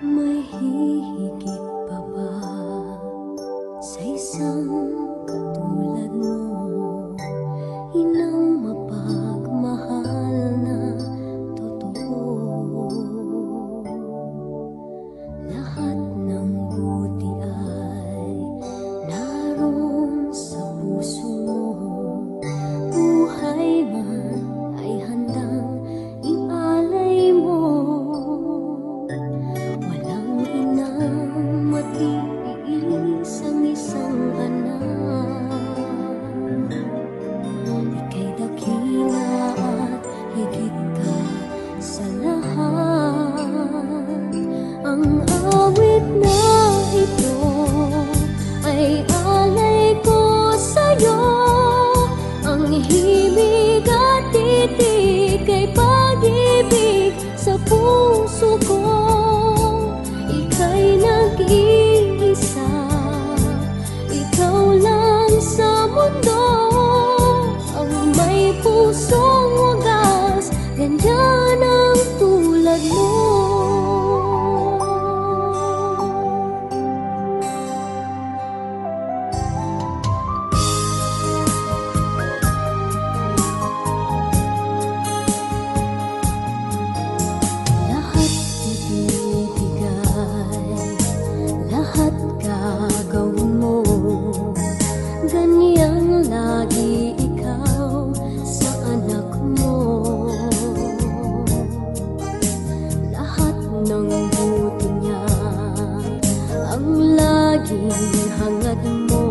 May hihigit pa ba sa isang katulad mo? Inang mapagmahal na totoo. Lahat ng buti ay naroon sa puso mo. Buhay man ay handang ialay mo. Walang inang matiis ang isang anak. Ika'y dakila at higit ka sa lahat. Ang awit na ito ay alay ko sa'yo. Ang himig at titig ay pag-ibig sa puso ko. Ika'y nag-iisa, ikaw lang sa mundo. Ang may pusong wagas, ganyan ang tulad mo. Lahat ibibigay, lahat gagawin mo. Ganyang lagi ikaw sa anak mo. Lahat ng buti niya ang laging hangad mo.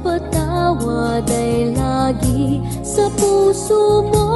Patawad ay lagi sa puso mo.